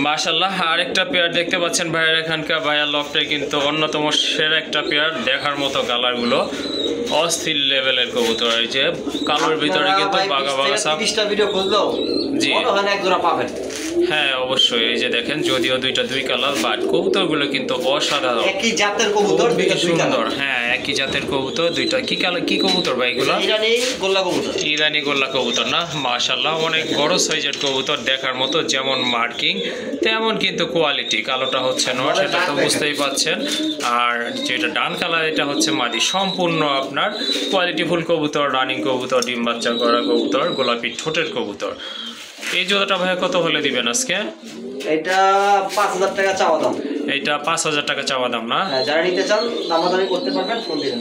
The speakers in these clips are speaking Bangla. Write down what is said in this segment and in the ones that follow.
মাশাআল্লাহ আরেকটা পেয়ার দেখতে পাচ্ছেন ভাইয়ের এখানকার ভাইয়ার লফটে কিন্তু অন্যতম সেরা একটা পেয়ার, দেখার মতো কালারগুলো অস্থির লেভেলের কবুতর। এই যে কালোর ভিতরে কিন্তু বাগা বাগা সাপ। 20টা ভিডিও খুললো জি ওখানে এক জোড়া পাবেন। হ্যাঁ অবশ্যই, এই যে দেখেন যদিও দুই কালার, বাট কবুতরগুলো কিন্তু অসাধারণ, একই জাতের কবুতর, দুইটা সুন্দর। হ্যাঁ একই জাতের কবুতর দুইটা। কি কালার, কি কবুতর ভাই এগুলো? ইরানি গোল্লা কবুতর। ইরানি গোল্লা কবুতর না? মাশাআল্লাহ অনেক বড় সাইজের কবুতর, দেখার মতো যেমন মার্কিং তেমন কিন্তু কোয়ালিটি। কালোটা হচ্ছে নর, সেটা তো বুঝতেই পাচ্ছেন। আর যেটা ডান কালার এটা হচ্ছে মাদি। সম্পূর্ণ আপনার কোয়ালিটিফুল কবুতর, রানিং কবুতর, ডিম বাচ্চা করা কবুতর, গোলাপি ঠোঁটের কবুতর। এই জোড়াটা ভাই কত হলে দিবেন আজকে? এটা 5000 টাকা চাওয়া দাম। এইটা 5000 টাকা চাওয়া দাম না? যারা নিতে চান দামাদামি করতে পারবেন, ফোন দিবেন।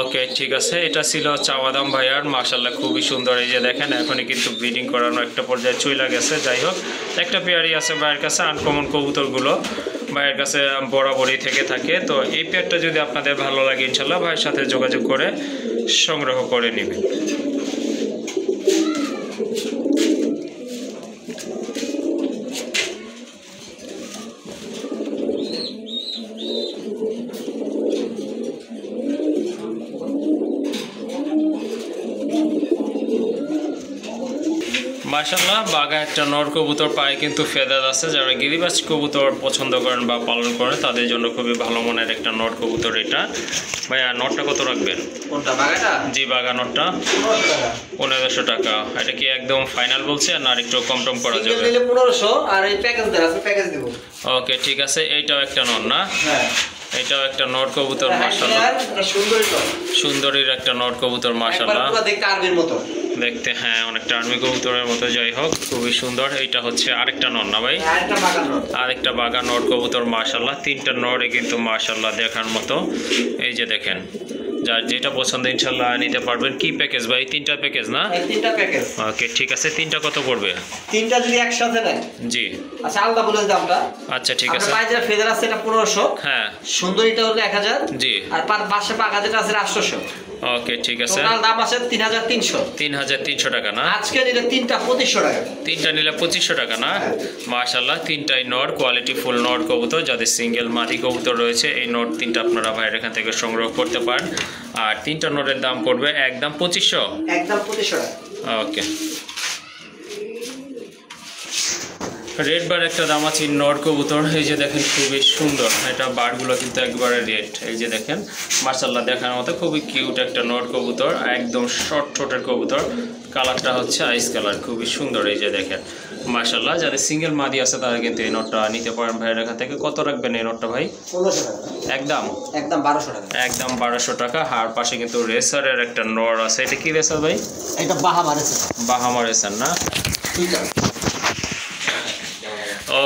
ওকে ঠিক আছে, এটা ছিল চাওয়া দাম ভাইয়ার। মাশাআল্লাহ খুবই সুন্দর। এই যে দেখেন এখনই কিন্তু ব্রিডিং করানো একটা পর্যায়ে চলে গেছে। যাই হোক একটা পেয়ারই আছে ভাইয়ের কাছে, আনকমন কবুতরগুলো ভাইয়ের কাছে বরাবরই থেকে থাকে। তো এই পেয়ারটা যদি আপনাদের ভালো লাগে ইনশাল্লাহ ভাইয়ের সাথে যোগাযোগ করে সংগ্রহ করে নেবেন। মাশাআল্লাহ বাঘা একটা নর কবুতর পায়ে কিন্তু ফেদার আছে। যারা গিরিবাজ কবুতর পছন্দ করেন বা পালন করেন তাদের জন্য খুবই ভালো মনের একটা নর কবুতর এটা। ভাইয়া নটটা কত রাখবেন? কোনটা, বাগাটা? জি বাঘা নটটা 1500 টাকা। এটা কি একদম ফাইনাল বলছে না আর একটু কম টম করা যাবে? 1500 আর এই প্যাকেজ দেন, আছে প্যাকেজ দিব। ওকে ঠিক আছে, এইটাও একটা নর না? হ্যাঁ এটাও একটা নর কবুতর। মাশাআল্লাহ সুন্দরীর একটা নর কবুতর। মাশাআল্লাহ দেখতে আর্মির মতো দেখতে, হ্যাঁ অনেকটা আর্মি কবুতরের মতো। যাই হোক খুবই সুন্দর। এইটা হচ্ছে আরেকটা নর না ভাই? আরেকটা বাঘা নর কবুতর। মাশাআল্লাহ তিনটা নরে কিন্তু মাশাআল্লাহ দেখার মতো। এই যে দেখেন যার যেটা পছন্দ ইনশাআল্লাহ নিতে পারবেন। কি প্যাকেজ ভাই? তিনটা প্যাকেজ না? তিনটা প্যাকেজ। ওকে ঠিক আছে, তিনটা কত পড়বে? তিনটা যদি একসাথে নেন জি আচ্ছা আলাদা বলে দামটা। আচ্ছা ঠিক আছে। পায়ে যেটা ফেদার আছে এটা 1500। হ্যাঁ সুন্দরীটা হলো 1000। জি আর পাশে বাঘা যেটা আছে 800। ওকে ঠিক আছে, টোটাল দাম আছে 3300। 3300 টাকা না? আজকে নিলে তিনটা 2500 টাকা। তিনটা নিলে 2500 টাকা না? মাশাআল্লাহ তিনটাই নর, কোয়ালিটি ফুল নর কবুতর। যাদের সিঙ্গেল মাদি কবুতর রয়েছে এই নর তিনটা আপনারা ভাইয়ের এখান থেকে সংগ্রহ করতে পারেন। আর তিনটা নরের দাম পড়বে একদম 2500। একদম 2500 টাকা। ওকে রেড বার একটা দাম আছে নর কবুতর। এই যে দেখেন খুবই সুন্দর, এটা বারগুলো কিন্তু একবারে রেড। এই যে দেখেন মাশাআল্লাহ দেখার মতো খুবই কিউট একটা নর কবুতর, একদম শর্ট ঠোঁটের কবুতর। কালারটা হচ্ছে আইস কালার, খুবই সুন্দর। এই যে দেখেন মাশাআল্লাহ যাদের সিঙ্গেল মাদি আছে তারা কিন্তু এই নটটা নিতে পারেন ভাইয়ের এখান থেকে। কত রাখবেন এই নটটা ভাই? 1500 টাকা। একদম 1200 টাকা। একদম 1200 টাকা। আর পাশে কিন্তু রেসারের একটা নর আছে। এটা কি রেসার ভাই? এটা বাহামা রেসার। বাহামা রেসার না? ঠিক আছে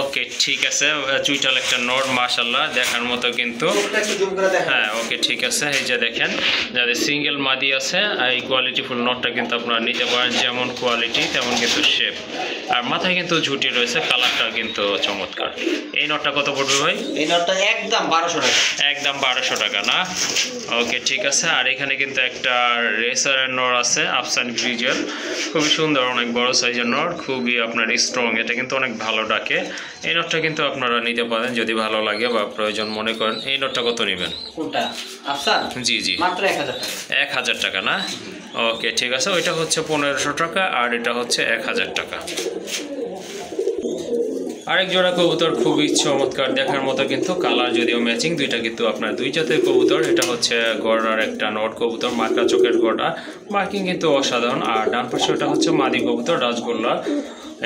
ওকে ঠিক আছে, চুইটাল একটা নর মাশাআল্লাহ দেখার মতো কিন্তু। হ্যাঁ ওকে ঠিক আছে। এই যে দেখেন যাদের সিঙ্গেল মাদি আছে এই কোয়ালিটি ফুল নটটা কিন্তু আপনারা নিতে পারেন। যেমন কোয়ালিটি তেমন কিন্তু শেপ। আর মাথায় কিন্তু ঝুটি রয়েছে, কালারটা কিন্তু চমৎকার। এই নটটা কত পড়বে ভাই? এই নটটা একদম 1200 টাকা। একদম 1200 টাকা না? ওকে ঠিক আছে। আর এখানে কিন্তু একটা রেসারের নর আছে আফসান ব্রিজের, খুবই সুন্দর, অনেক বড় সাইজের নর, খুবই আপনার স্ট্রং। এটা কিন্তু অনেক ভালো ডাকে। এই নটটা কিন্তু আপনারা নিতে পারেন যদি ভালো লাগে বা প্রয়োজন মনে করেন। এই নটটা কত নেবেন? কোনটা আফসান? জি জি মাত্র 1000 টাকা। 1000 টাকা না? ওকে ঠিক আছে, ওইটা হচ্ছে 1500 টাকা আর এটা হচ্ছে 1000 টাকা। আরেক জোড়া কবুতর খুবই চমৎকার দেখার মতো কিন্তু, কালার যদিও ম্যাচিং, দুইটা কিন্তু আপনার দুই জাতের কবুতর। এটা হচ্ছে গড়ার একটা নট কবুতর, মার্কা চোখের গড়া, মার্কিং কিন্তু অসাধারণ। আর ডান পাশে ওটা হচ্ছে মাদি কবুতর রাজগোল্লা।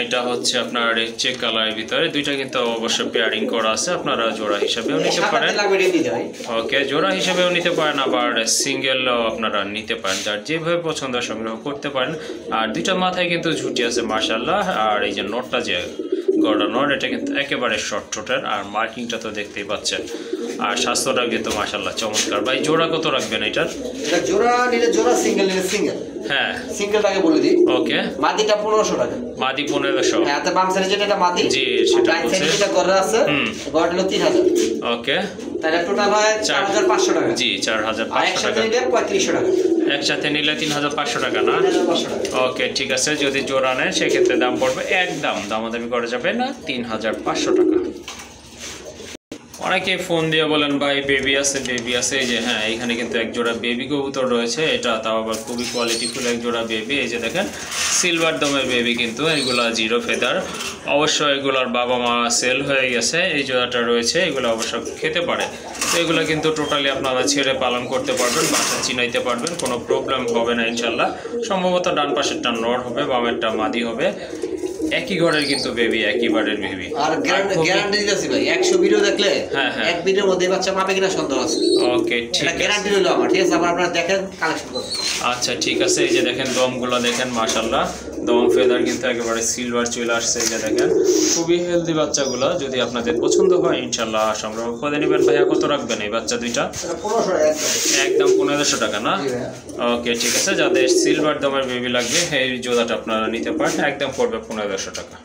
এটা হচ্ছে আপনার চেক কালারের ভিতরে। দুইটা কিন্তু অবশ্যই পেয়ারিং করা আছে, আপনারা জোড়া হিসাবেও নিতে পারেন। ওকে জোড়া হিসাবেও নিতে পারেন, আবার সিঙ্গেলও আপনারা নিতে পারেন, যার যেভাবে পছন্দ সংগ্রহ করতে পারেন। আর দুইটা মাথায় কিন্তু ঝুটি আছে মাশাআল্লাহ। আর এই যে নটটা যে গড়া নট এটা কিন্তু একেবারে শর্ট ঠোঁটের, আর মার্কিংটা তো দেখতেই পাচ্ছেন। আর স্বাস্থ্যটা কিন্তু মাশাআল্লাহ চমৎকার। ভাই জোড়া কত রাখবেন এটার? জোড়া নিলে জোড়া, সিঙ্গেল নিলে সিঙ্গেল। হ্যাঁ সিঙ্গেলটাকে বলে দিই। ওকে মাদিটা 1500 টাকা। মাদি 1500। হ্যাঁ তো বাম সাইডে যেটা মাদি জি, সেটা ডাইন সাইডে বলছে। যেটা গড়া আছে গড় হলো 3000। ওকে, তাহলে টোটাল হয় 4500 টাকা। জি আর 4500 একসাথে টাকা। নিলে 3500 টাকা। একসাথে নিলে 3500 টাকা না? 3500 টাকা। ওকে, ঠিক আছে। যদি জোড়া নেয় সেক্ষেত্রে দাম পড়বে একদম দামাদামি করা যাবে না, 3500 টাকা। অনেকে ফোন দিয়ে বলেন ভাই বেবি আছে এই যে হ্যাঁ, এখানে কিন্তু এক জোড়া বেবি কবুতর রয়েছে। এটা তাও আবার খুবই কোয়ালিটিফুল এক জোড়া বেবি। এই যে দেখেন সিলভার দমের বেবি, কিন্তু এগুলা জিরো ফেদার। অবশ্য এগুলার বাবা মা সেল হয়ে গেছে। এই জোড়াটা রয়েছে, এগুলো অবশ্য খেতে পারে। তো এগুলো কিন্তু টোটালি আপনারা ছেড়ে পালন করতে পারবেন, বাসা চিনাইতে পারবেন, কোনো প্রবলেম হবে না ইনশাল্লাহ। সম্ভবত ডান পাশেরটা নর হবে, বামেরটা মাদি হবে। একই ঘরের কিন্তু বেবি, একই বারের বেবি। আর গ্যারান্টি দিতেছি ভাই, 100 ভিডিও দেখলে হ্যাঁ, হ্যাঁ। এক ভিডিওর মধ্যে বাচ্চা পাবে কিনা সন্দেহ আছে। ওকে, ঠিক এটা আছে। গ্যারান্টি হলো আমার, ঠিক আছে? আপনারা দেখেন, কালেকশন করুন। আচ্ছা, ঠিক আছে। এই যে দেখেন দমগুলো দেখেন, মাশাল্লাহ দম ফেদার কিন্তু একেবারে সিলভার চলে আসছে। এই যে দেখেন খুবই হেলদি বাচ্চাগুলো। যদি আপনাদের পছন্দ হয় ইনশাল্লাহ সংগ্রহ করে নেবেন। ভাইয়া কত রাখবেন এই বাচ্চা দুইটা? এটা 1500 টাকা একদম 1500 টাকা না? জি ভাইয়া। ওকে, ঠিক আছে। যাদের সিলভার দমের বেবি লাগবে এই জোড়াটা আপনারা নিতে পারেন, একদম পড়বে 1500 টাকা।